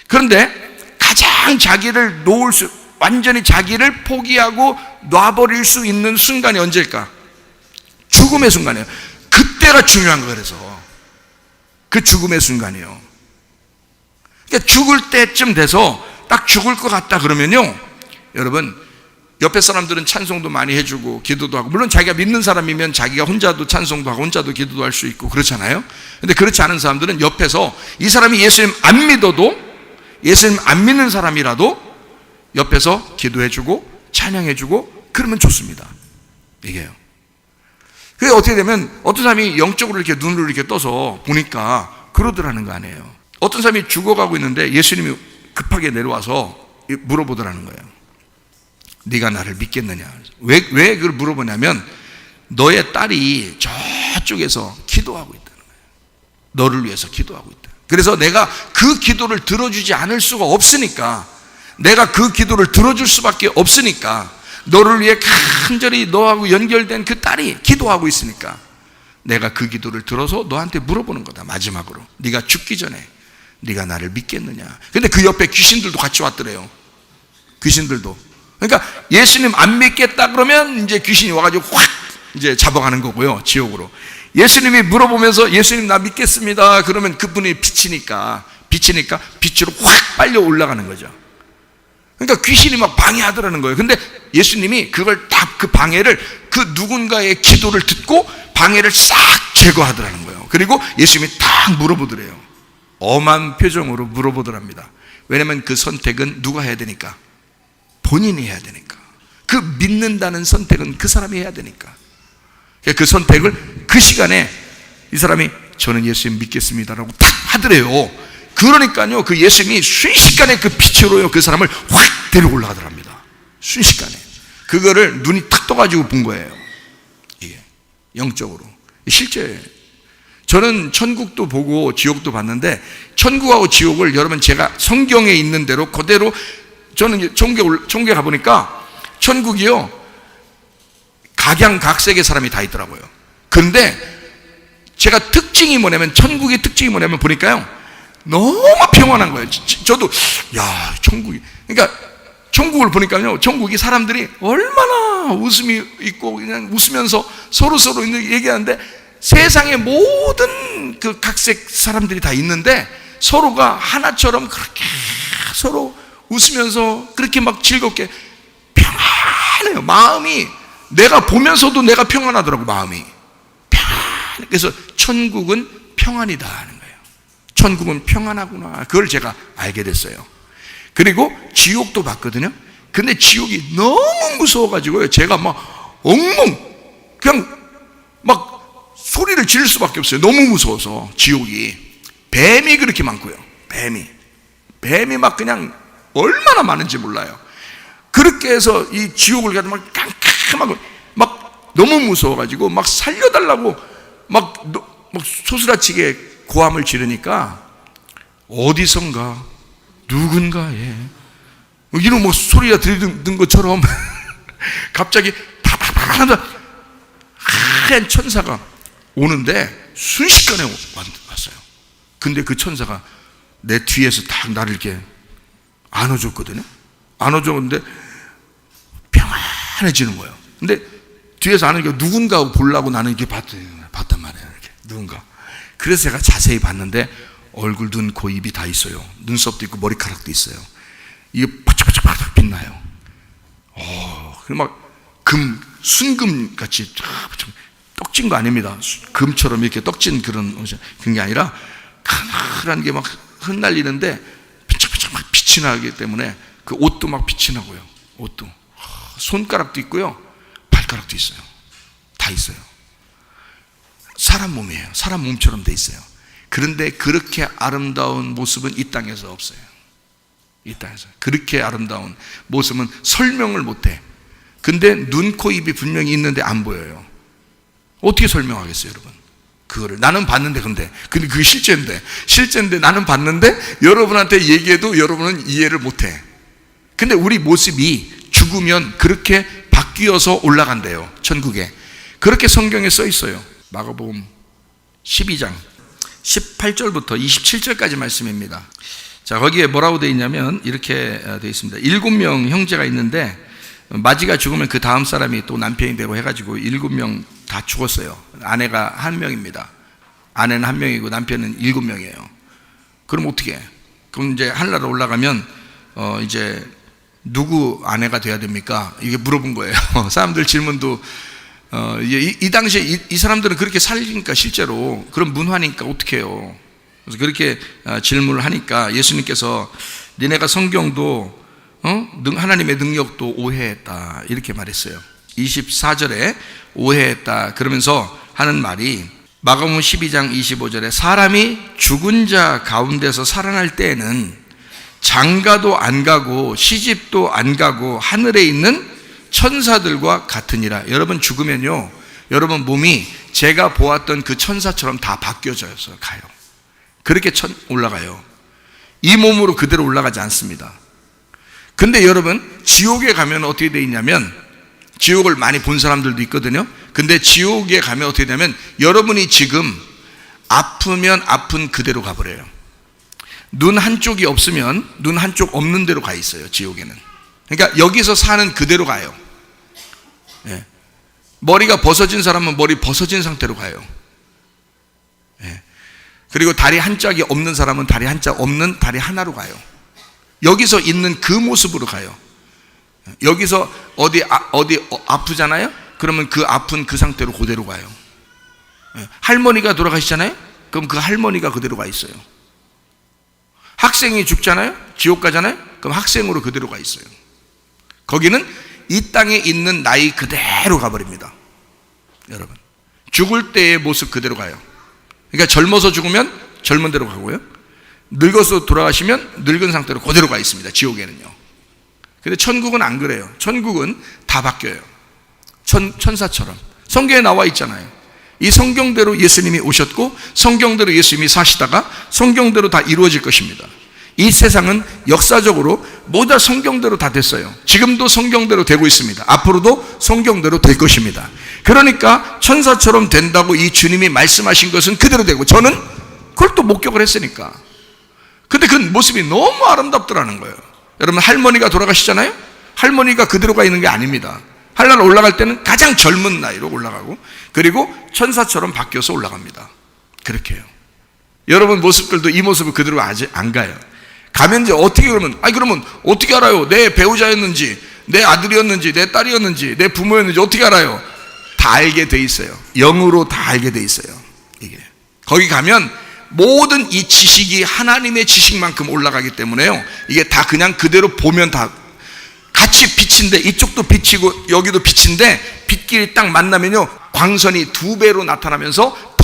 그런데 가장 자기를 완전히 자기를 포기하고 놔버릴 수 있는 순간이 언제일까? 죽음의 순간이에요. 그때가 중요한 거예요. 그래서 그 죽음의 순간이에요. 그러니까 죽을 때쯤 돼서 딱 죽을 것 같다 그러면요, 여러분, 옆에 사람들은 찬송도 많이 해주고 기도도 하고, 물론 자기가 믿는 사람이면 자기가 혼자도 찬송도 하고 혼자도 기도도 할 수 있고 그렇잖아요. 근데 그렇지 않은 사람들은 옆에서 이 사람이 예수님 안 믿어도, 예수님 안 믿는 사람이라도 옆에서 기도해주고 찬양해주고 그러면 좋습니다. 이게요. 그게 어떻게 되면 어떤 사람이 영적으로 이렇게 눈을 이렇게 떠서 보니까 그러더라는 거 아니에요. 어떤 사람이 죽어가고 있는데 예수님이 급하게 내려와서 물어보더라는 거예요. 네가 나를 믿겠느냐? 왜 그걸 물어보냐면 너의 딸이 저쪽에서 기도하고 있다는 거예요. 너를 위해서 기도하고 있다. 그래서 내가 그 기도를 들어주지 않을 수가 없으니까, 내가 그 기도를 들어줄 수밖에 없으니까, 너를 위해 간절히 너하고 연결된 그 딸이 기도하고 있으니까 내가 그 기도를 들어서 너한테 물어보는 거다. 마지막으로 네가 죽기 전에 네가 나를 믿겠느냐? 근데 그 옆에 귀신들도 같이 왔더래요. 귀신들도. 그러니까 예수님 안 믿겠다 그러면 이제 귀신이 와가지고 확 이제 잡아가는 거고요, 지옥으로. 예수님이 물어보면서 예수님 나 믿겠습니다 그러면 그분이 비치니까 빛으로 확 빨려 올라가는 거죠. 그러니까 귀신이 막 방해하더라는 거예요. 근데 예수님이 그걸 딱 그 방해를, 그 누군가의 기도를 듣고 방해를 싹 제거하더라는 거예요. 그리고 예수님이 딱 물어보더래요. 엄한 표정으로 물어보더랍니다. 왜냐면 그 선택은 누가 해야 되니까? 본인이 해야 되니까. 그 믿는다는 선택은 그 사람이 해야 되니까. 그 선택을 그 시간에 이 사람이 저는 예수님 믿겠습니다라고 딱 하더래요. 그러니까요, 그 예수님이 순식간에 그 빛으로요 그 사람을 확 데리고 올라가더랍니다. 순식간에. 그거를 눈이 탁 떠가지고 본 거예요. 이게 영적으로. 실제 저는 천국도 보고 지옥도 봤는데, 천국하고 지옥을 여러분 제가 성경에 있는 대로 그대로, 저는 총계 가보니까 천국이요 각양각색의 사람이 다 있더라고요. 그런데 제가 특징이 뭐냐면, 천국의 특징이 뭐냐면 보니까요 너무 평안한 거예요. 저도 야 천국이, 그러니까 천국을 보니까요, 천국이 사람들이 얼마나 웃음이 있고 그냥 웃으면서 서로 얘기하는데, 세상의 모든 그 각색 사람들이 다 있는데 서로가 하나처럼 그렇게 서로 웃으면서 그렇게 막 즐겁게 평안해요. 마음이, 내가 보면서도 내가 평안하더라고, 마음이 평안해. 그래서 천국은 평안이다 하는 거예요. 천국은 평안하구나, 그걸 제가 알게 됐어요. 그리고 지옥도 봤거든요. 근데 지옥이 너무 무서워가지고요, 제가 막 엉엉 그냥 막 소리를 지를 수밖에 없어요. 너무 무서워서. 지옥이 뱀이 그렇게 많고요. 뱀이 막 그냥 얼마나 많은지 몰라요. 그렇게 해서 이 지옥을 가도 막 깜깜하고 막 너무 무서워가지고 막 살려달라고 막 소스라치게 고함을 지르니까 어디선가 누군가에 이런 뭐 소리가 들리는 것처럼 갑자기 파파파파 하얀 천사가 오는데 순식간에 왔어요. 근데 그 천사가 내 뒤에서 딱 나를 이렇게 안아줬거든요. 안아줬는데 평안해지는 거예요. 근데 뒤에서 안으니까 누군가 보려고 나는 이렇게 봤단 말이에요. 이렇게 누군가. 그래서 제가 자세히 봤는데 얼굴, 눈, 코, 입이 다 있어요. 눈썹도 있고 머리카락도 있어요. 이게 바짝바짝 빛나요. 그리고 막 순금 같이 떡진 거 아닙니다. 금처럼 이렇게 떡진 그런 게 아니라 가늘한 게 막 흩날리는데 반짝반짝 막 빛이 나기 때문에 그 옷도 막 빛이 나고요. 옷도 손가락도 있고요, 발가락도 있어요. 다 있어요. 사람 몸이에요. 사람 몸처럼 돼 있어요. 그런데 그렇게 아름다운 모습은 이 땅에서 없어요. 이 땅에서 그렇게 아름다운 모습은 설명을 못해. 근데 눈, 코, 입이 분명히 있는데 안 보여요. 어떻게 설명하겠어요, 여러분? 그거를 나는 봤는데, 근데 그게 실제인데 나는 봤는데 여러분한테 얘기해도 여러분은 이해를 못해. 근데 우리 모습이 죽으면 그렇게 바뀌어서 올라간대요, 천국에. 그렇게 성경에 써 있어요. 마가복음 12장 18절부터 27절까지 말씀입니다. 자, 거기에 뭐라고 되어 있냐면 이렇게 되어 있습니다. 7명 형제가 있는데 마지가 죽으면 그 다음 사람이 또 남편이 되고 해가지고 7명 다 죽었어요. 아내가 1명입니다. 아내는 1명이고 남편은 7명이에요. 그럼 어떻게 해? 그럼 이제 하늘나라 올라가면 이제 누구 아내가 돼야 됩니까? 이게 물어본 거예요. 사람들 질문도 이 당시에 이 사람들은 그렇게 살리니까 실제로 그런 문화니까 어떻게 해요? 그래서 그렇게 질문을 하니까 예수님께서 니네가 성경도 하나님의 능력도 오해했다 이렇게 말했어요. 24절에 오해했다 그러면서 하는 말이 마가복음 12장 25절에 사람이 죽은 자 가운데서 살아날 때에는 장가도 안 가고 시집도 안 가고 하늘에 있는 천사들과 같으니라. 여러분 죽으면요 여러분 몸이 제가 보았던 그 천사처럼 다 바뀌어져서 가요. 그렇게 올라가요. 이 몸으로 그대로 올라가지 않습니다. 근데 여러분 지옥에 가면 어떻게 돼 있냐면 지옥을 많이 본 사람들도 있거든요. 근데 지옥에 가면 어떻게 되냐면 여러분이 지금 아프면 아픈 그대로 가버려요. 눈 한쪽이 없으면 눈 한쪽 없는 대로 가 있어요. 지옥에는. 그러니까 여기서 사는 그대로 가요. 예. 머리가 벗어진 사람은 머리 벗어진 상태로 가요. 예. 그리고 다리 한 짝이 없는 사람은 다리 한 짝 없는 다리 하나로 가요. 여기서 있는 그 모습으로 가요. 여기서 어디 아프잖아요? 그러면 그 아픈 그 상태로 그대로 가요. 할머니가 돌아가시잖아요? 그럼 그 할머니가 그대로 가 있어요. 학생이 죽잖아요? 지옥 가잖아요? 그럼 학생으로 그대로 가 있어요. 거기는 이 땅에 있는 나이 그대로 가버립니다. 여러분 죽을 때의 모습 그대로 가요. 그러니까 젊어서 죽으면 젊은 대로 가고요, 늙어서 돌아가시면 늙은 상태로 그대로 가 있습니다. 지옥에는요. 근데 천국은 안 그래요. 천국은 다 바뀌어요. 천사처럼 성경에 나와 있잖아요. 이 성경대로 예수님이 오셨고 성경대로 예수님이 사시다가 성경대로 다 이루어질 것입니다. 이 세상은 역사적으로 모두 다 성경대로 다 됐어요. 지금도 성경대로 되고 있습니다. 앞으로도 성경대로 될 것입니다. 그러니까 천사처럼 된다고 이 주님이 말씀하신 것은 그대로 되고 저는 그걸 또 목격을 했으니까. 근데 그 모습이 너무 아름답더라는 거예요. 여러분 할머니가 돌아가시잖아요? 할머니가 그대로 가 있는 게 아닙니다. 하늘나라 올라갈 때는 가장 젊은 나이로 올라가고 그리고 천사처럼 바뀌어서 올라갑니다. 그렇게 해요. 여러분 모습들도 이 모습을 그대로 아직 안 가요. 가면 이제 어떻게 그러면 어떻게 알아요? 내 배우자였는지 내 아들이었는지 내 딸이었는지 내 부모였는지 어떻게 알아요? 다 알게 돼 있어요. 영으로 다 알게 돼 있어요. 이게 거기 가면 모든 이 지식이 하나님의 지식만큼 올라가기 때문에요, 이게 다 그냥 그대로 보면 다 같이 빛인데 이쪽도 빛이고 여기도 빛인데 빛끼리 딱 만나면요 광선이 2배로 나타나면서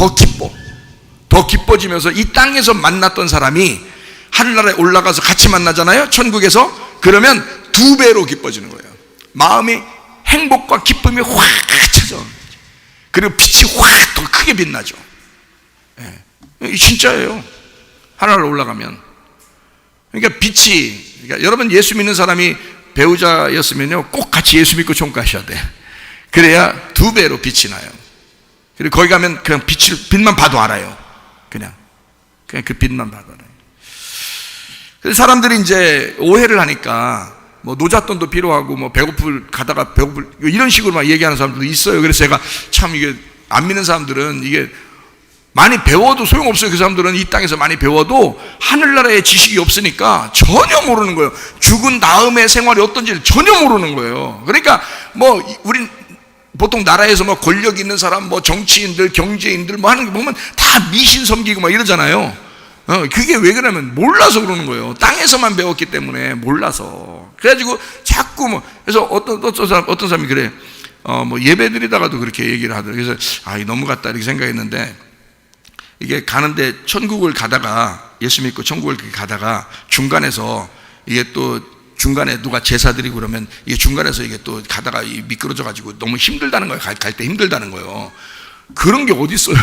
더 기뻐지면서 이 땅에서 만났던 사람이 하늘나라에 올라가서 같이 만나잖아요. 천국에서. 그러면 2배로 기뻐지는 거예요. 마음이 행복과 기쁨이 확 쳐져. 그리고 빛이 확 더 크게 빛나죠. 예. 진짜예요. 하늘나라에 올라가면. 그러니까 그러니까 여러분 예수 믿는 사람이 배우자였으면요 꼭 같이 예수 믿고 천국 가셔야 돼. 그래야 2배로 빛이 나요. 그리고 거기 가면 그냥 빛만 봐도 알아요. 그냥 그 빛만 봐도 알아요. 그래서 사람들이 이제 오해를 하니까 뭐 노잣돈도 필요하고 뭐 가다가 배고플 이런 식으로 막 얘기하는 사람들도 있어요. 그래서 제가 참 이게 안 믿는 사람들은 이게 많이 배워도 소용없어요. 그 사람들은 이 땅에서 많이 배워도 하늘나라의 지식이 없으니까 전혀 모르는 거예요. 죽은 다음의 생활이 어떤지를 전혀 모르는 거예요. 그러니까 뭐 우린 보통 나라에서 뭐 권력 있는 사람, 뭐 정치인들, 경제인들 뭐 하는 거 보면 다 미신 섬기고 막 이러잖아요. 그게 왜 그러냐면 몰라서 그러는 거예요. 땅에서만 배웠기 때문에 몰라서. 그래가지고 자꾸 뭐 그래서 어떤 사람이 그래. 뭐 예배드리다가도 그렇게 얘기를 하더라고요. 그래서 이 넘어갔다 이렇게 생각했는데, 이게 가는데 천국을 가다가 예수 믿고 천국을 가다가 중간에서 이게 또 중간에 누가 제사 드리고 그러면 이게 중간에서 이게 또 가다가 미끄러져 가지고 너무 힘들다는 거예요. 갈 때 힘들다는 거예요. 그런 게 어디 있어요?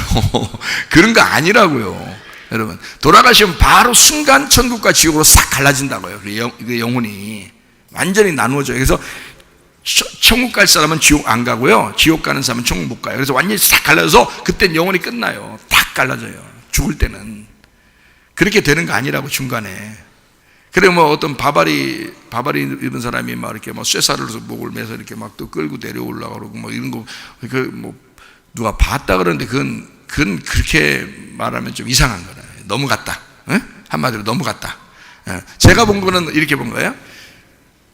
그런 거 아니라고요. 여러분 돌아가시면 바로 순간 천국과 지옥으로 싹 갈라진다고요. 그 영혼이 완전히 나누어져요. 그래서 천국 갈 사람은 지옥 안 가고요, 지옥 가는 사람은 천국 못 가요. 그래서 완전히 싹 갈라져서 그땐 영혼이 끝나요. 딱 갈라져요. 죽을 때는. 그렇게 되는 거 아니라고 중간에. 그래 뭐 어떤 바바리 입은 사람이 막 이렇게 막 쇠사를 목을 매서 이렇게 막 또 끌고 내려올라가 그러고 뭐 이런 거 뭐 누가 봤다 그러는데 그건 그렇게 말하면 좀 이상한 거라. 너무 같다. 응? 한마디로 너무 같다. 제가 본 거는 이렇게 본 거예요.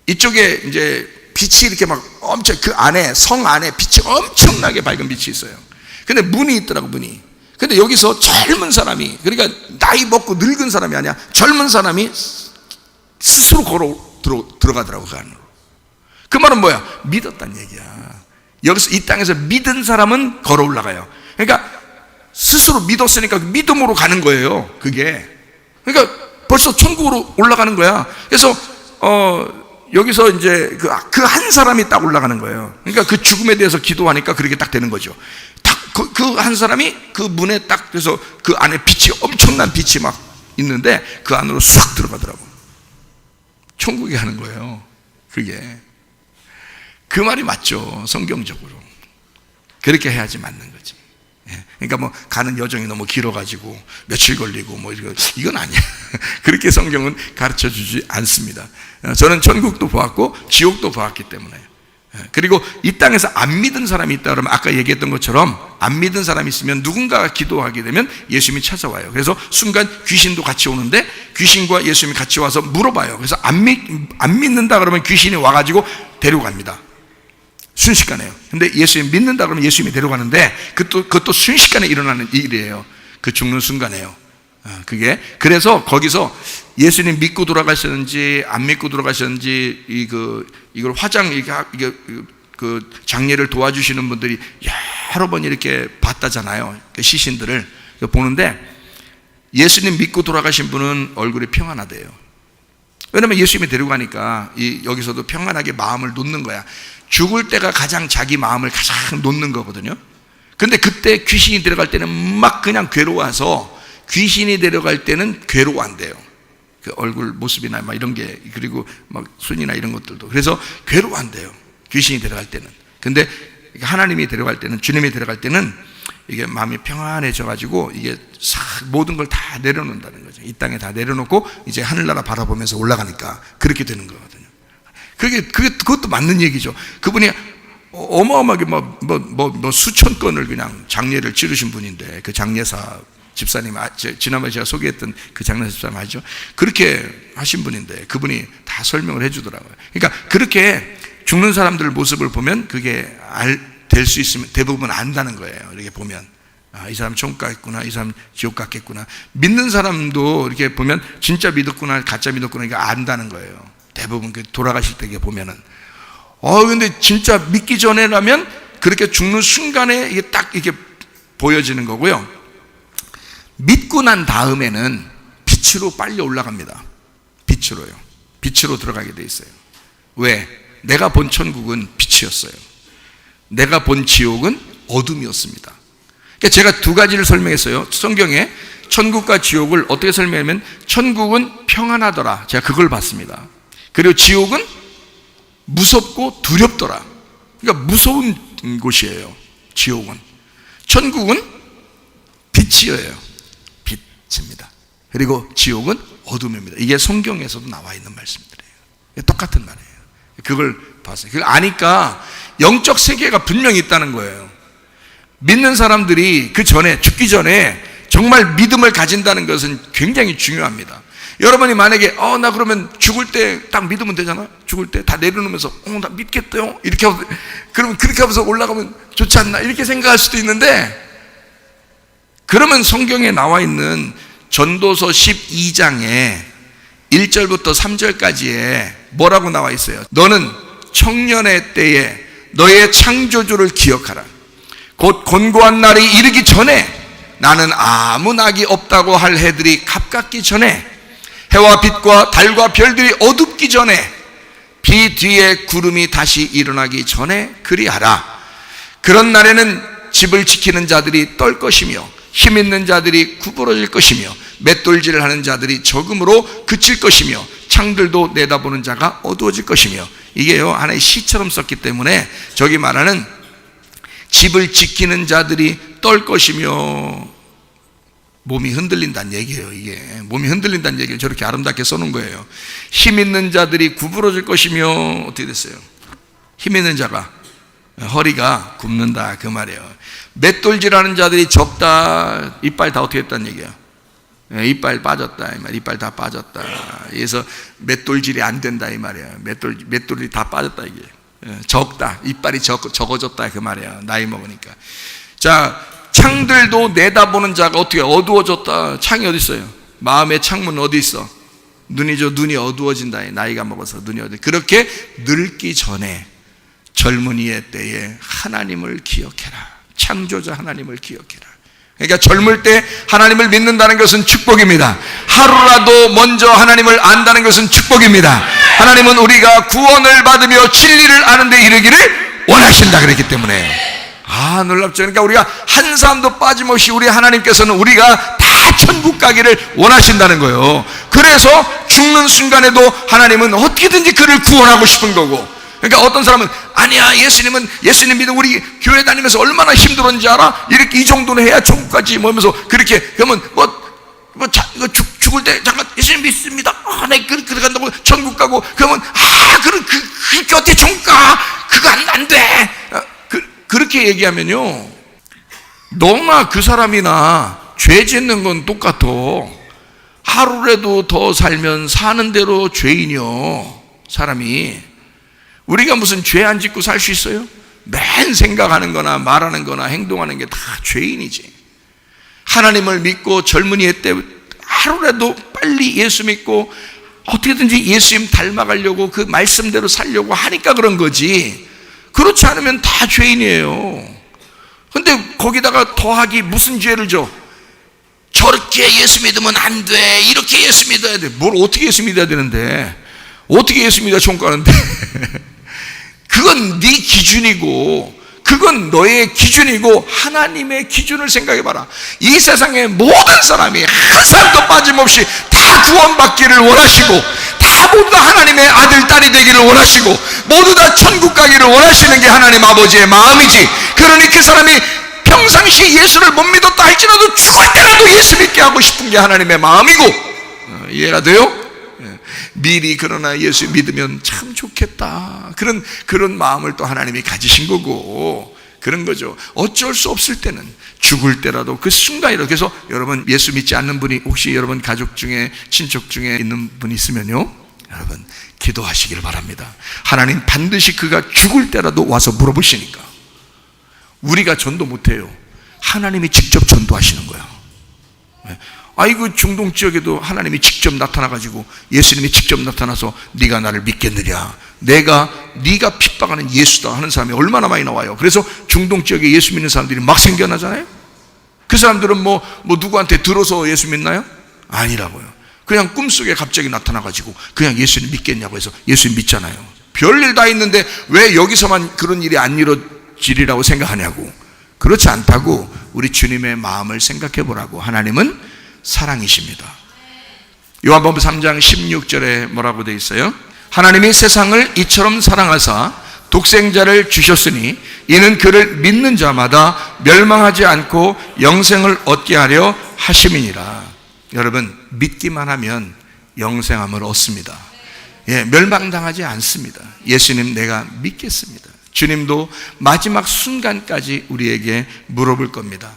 이쪽에 이제 빛이 이렇게 막 엄청 그 안에 성 안에 빛이 엄청나게 밝은 빛이 있어요. 근데 문이 있더라고, 문이. 근데 여기서 젊은 사람이, 그러니까 나이 먹고 늙은 사람이 아니야, 젊은 사람이 스스로 들어가더라고, 그 안으로. 그 말은 뭐야? 믿었다는 얘기야. 여기서 이 땅에서 믿은 사람은 걸어 올라가요. 그러니까 스스로 믿었으니까 믿음으로 가는 거예요, 그게. 그러니까 벌써 천국으로 올라가는 거야. 그래서 여기서 이제 그 한 사람이 딱 올라가는 거예요. 그러니까 그 죽음에 대해서 기도하니까 그렇게 딱 되는 거죠. 그 한 사람이 그 문에 딱, 그래서 그 안에 빛이, 엄청난 빛이 막 있는데 그 안으로 쑥 들어가더라고. 천국에 가는 거예요, 그게. 그 말이 맞죠, 성경적으로. 그렇게 해야지 맞는 거지. 그러니까 뭐 가는 여정이 너무 길어가지고 며칠 걸리고 뭐 이건 아니야. 그렇게 성경은 가르쳐 주지 않습니다. 저는 천국도 보았고 지옥도 보았기 때문에. 그리고 이 땅에서 안 믿은 사람이 있다 그러면 아까 얘기했던 것처럼 안 믿은 사람이 있으면 누군가가 기도하게 되면 예수님이 찾아와요. 그래서 순간 귀신도 같이 오는데 귀신과 예수님이 같이 와서 물어봐요. 그래서 안 믿는다 그러면 귀신이 와가지고 데려갑니다. 순식간에요. 근데 예수님 믿는다 그러면 예수님이 데려가는데 그것도 순식간에 일어나는 일이에요. 그 죽는 순간에요. 그게. 그래서 거기서 예수님 믿고 돌아가셨는지 안 믿고 돌아가셨는지 이걸 그 장례를 도와주시는 분들이 여러 번 이렇게 봤다잖아요. 그 시신들을 보는데 예수님 믿고 돌아가신 분은 얼굴이 평안하대요. 왜냐면 예수님이 데려가니까 여기서도 평안하게 마음을 놓는 거야. 죽을 때가 가장 자기 마음을 가장 놓는 거거든요. 근데 그때 귀신이 데려갈 때는 막 그냥 괴로워서, 귀신이 데려갈 때는 괴로워한대요. 그 얼굴 모습이나 막 이런 게, 그리고 막 손이나 이런 것들도. 그래서 괴로워한대요, 귀신이 데려갈 때는. 근데 하나님이 데려갈 때는, 주님이 데려갈 때는 이게 마음이 평안해져 가지고 이게 모든 걸 다 내려놓는다는 거죠. 이 땅에 다 내려놓고 이제 하늘나라 바라보면서 올라가니까 그렇게 되는 거거든요. 그것도 맞는 얘기죠. 그분이 어마어마하게 뭐 수천 건을 그냥 장례를 치르신 분인데, 그 장례사 집사님, 지난번에 제가 소개했던 그 장례사 집사님 아시죠? 그렇게 하신 분인데 그분이 다 설명을 해주더라고요. 그러니까 그렇게 죽는 사람들 모습을 보면 그게 될 수 있으면 대부분 안다는 거예요. 이렇게 보면 이 사람 천국 가겠구나, 이 사람 지옥 갔겠구나. 믿는 사람도 이렇게 보면 진짜 믿었구나, 가짜 믿었구나, 이게 안다는 거예요. 대부분 돌아가실 때 보면은. 근데 진짜 믿기 전에라면 그렇게 죽는 순간에 이게 딱 이렇게 보여지는 거고요. 믿고 난 다음에는 빛으로 빨리 올라갑니다. 빛으로요. 빛으로 들어가게 돼 있어요. 왜? 내가 본 천국은 빛이었어요. 내가 본 지옥은 어둠이었습니다. 그러니까 제가 두 가지를 설명했어요. 성경에 천국과 지옥을 어떻게 설명하면, 천국은 평안하더라, 제가 그걸 봤습니다. 그리고 지옥은 무섭고 두렵더라. 그러니까 무서운 곳이에요, 지옥은. 천국은 빛이에요. 빛입니다. 그리고 지옥은 어둠입니다. 이게 성경에서도 나와 있는 말씀들이에요. 똑같은 말이에요. 그걸 봤어요. 그걸 아니까 영적 세계가 분명히 있다는 거예요. 믿는 사람들이 그 전에, 죽기 전에 정말 믿음을 가진다는 것은 굉장히 중요합니다. 여러분이 만약에 나 그러면 죽을 때 딱 믿으면 되잖아. 죽을 때 다 내려놓으면서 나 믿겠대요, 이렇게 하고, 그러면 그렇게 하면서 올라가면 좋지 않나, 이렇게 생각할 수도 있는데, 그러면 성경에 나와 있는 전도서 12장에 1절부터 3절까지에 뭐라고 나와 있어요? 너는 청년의 때에 너의 창조주를 기억하라. 곧 곤고한 날이 이르기 전에, 나는 아무 낙이 없다고 할 해들이 가깝기 전에, 해와 빛과 달과 별들이 어둡기 전에, 비 뒤에 구름이 다시 일어나기 전에 그리하라. 그런 날에는 집을 지키는 자들이 떨 것이며, 힘 있는 자들이 구부러질 것이며, 맷돌질을 하는 자들이 적음으로 그칠 것이며, 창들도 내다보는 자가 어두워질 것이며. 이게요, 하나의 시처럼 썼기 때문에 저기 말하는 집을 지키는 자들이 떨 것이며, 몸이 흔들린다는 얘기예요. 이게 몸이 흔들린다는 얘기를 저렇게 아름답게 써놓은 거예요. 힘 있는 자들이 구부러질 것이며, 어떻게 됐어요? 힘 있는 자가 허리가 굽는다 그 말이에요. 맷돌질하는 자들이 적다. 이빨 다 어떻게 했다는 얘기야? 이빨 빠졌다 이 말. 이빨 다 빠졌다. 그래서 맷돌질이 안 된다 이 말이야. 맷돌이 다 빠졌다 이게. 적다. 이빨이 적어졌다 그 말이야. 나이 먹으니까. 자, 창들도 내다보는 자가 어떻게 어두워졌다. 창이 어디 있어요? 마음의 창문 어디 있어? 눈이죠. 눈이 어두워진다. 나이가 먹어서 눈이 어두워. 그렇게 늙기 전에 젊은이의 때에 하나님을 기억해라. 창조자 하나님을 기억해라. 그러니까 젊을 때 하나님을 믿는다는 것은 축복입니다. 하루라도 먼저 하나님을 안다는 것은 축복입니다. 하나님은 우리가 구원을 받으며 진리를 아는 데 이르기를 원하신다 그랬기 때문에. 놀랍죠. 그러니까 우리가 한 사람도 빠짐없이 우리 하나님께서는 우리가 다 천국 가기를 원하신다는 거예요. 그래서 죽는 순간에도 하나님은 어떻게든지 그를 구원하고 싶은 거고. 그러니까 어떤 사람은 아니야, 예수님 믿어 우리 교회 다니면서 얼마나 힘들었는지 알아? 이렇게 이 정도는 해야 천국 가지 뭐 하면서 그렇게 그러면 죽을 때 잠깐 예수님 믿습니다. 네 그렇게 간다고 천국 가고 그러면 그렇게 어떻게 천국 가? 그거 안 돼. 그렇게 얘기하면요, 너나 그 사람이나 죄 짓는 건 똑같아. 하루라도 더 살면 사는 대로 죄인이요. 사람이 우리가 무슨 죄 안 짓고 살 수 있어요? 맨 생각하는 거나 말하는 거나 행동하는 게 다 죄인이지. 하나님을 믿고 젊은이의 때 하루라도 빨리 예수 믿고 어떻게든지 예수님 닮아가려고 그 말씀대로 살려고 하니까 그런 거지. 그렇지 않으면 다 죄인이에요. 근데 거기다가 더하기 무슨 죄를 줘? 저렇게 예수 믿으면 안 돼. 이렇게 예수 믿어야 돼. 뭘 어떻게 예수 믿어야 되는데? 어떻게 예수 믿어야 천국 가는데? 그건 네 기준이고 그건 너의 기준이고 하나님의 기준을 생각해봐라. 이 세상의 모든 사람이 한 사람도 빠짐없이 다 구원받기를 원하시고 다 모두 다 하나님의 아들 딸이 되기를 원하시고 모두 다 천국 가기를 원하시는 게 하나님 아버지의 마음이지. 그러니 그 사람이 평상시 예수를 못 믿었다 할지라도 죽을 때라도 예수 믿게 하고 싶은 게 하나님의 마음이고. 이해가 돼요? 미리 그러나 예수 믿으면 참 좋겠다. 그런 마음을 또 하나님이 가지신 거고 그런 거죠. 어쩔 수 없을 때는 죽을 때라도 그 순간이라도. 그래서 여러분 예수 믿지 않는 분이 혹시 여러분 가족 중에 친척 중에 있는 분이 있으면요, 여러분 기도하시길 바랍니다. 하나님 반드시 그가 죽을 때라도 와서 물어보시니까. 우리가 전도 못해요. 하나님이 직접 전도하시는 거야. 아이고 중동 지역에도 하나님이 직접 나타나가지고 예수님이 직접 나타나서 네가 나를 믿겠느냐, 네가 핍박하는 예수다 하는 사람이 얼마나 많이 나와요. 그래서 중동 지역에 예수 믿는 사람들이 막 생겨나잖아요. 그 사람들은 뭐 누구한테 들어서 예수 믿나요? 아니라고요. 그냥 꿈속에 갑자기 나타나가지고 그냥 예수님 믿겠냐고 해서 예수님 믿잖아요. 별일 다 있는데 왜 여기서만 그런 일이 안 이루어지리라고 생각하냐고. 그렇지 않다고 우리 주님의 마음을 생각해 보라고. 하나님은 사랑이십니다. 요한복음 3장 16절에 뭐라고 되어 있어요? 하나님이 세상을 이처럼 사랑하사 독생자를 주셨으니 이는 그를 믿는 자마다 멸망하지 않고 영생을 얻게 하려 하심이니라. 여러분 믿기만 하면 영생함을 얻습니다. 멸망당하지 않습니다. 예수님 내가 믿겠습니다. 주님도 마지막 순간까지 우리에게 물어볼 겁니다.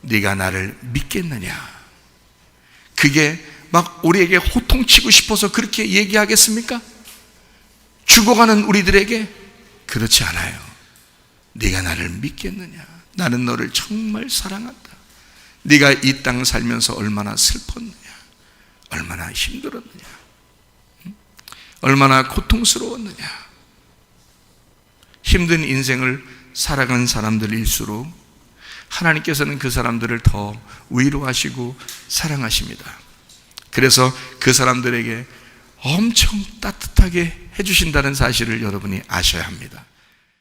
네가 나를 믿겠느냐? 그게 막 우리에게 호통치고 싶어서 그렇게 얘기하겠습니까? 죽어가는 우리들에게? 그렇지 않아요. 네가 나를 믿겠느냐? 나는 너를 정말 사랑한다. 네가 이 땅 살면서 얼마나 슬펐느냐, 얼마나 힘들었느냐, 얼마나 고통스러웠느냐. 힘든 인생을 살아간 사람들일수록 하나님께서는 그 사람들을 더 위로하시고 사랑하십니다. 그래서 그 사람들에게 엄청 따뜻하게 해주신다는 사실을 여러분이 아셔야 합니다.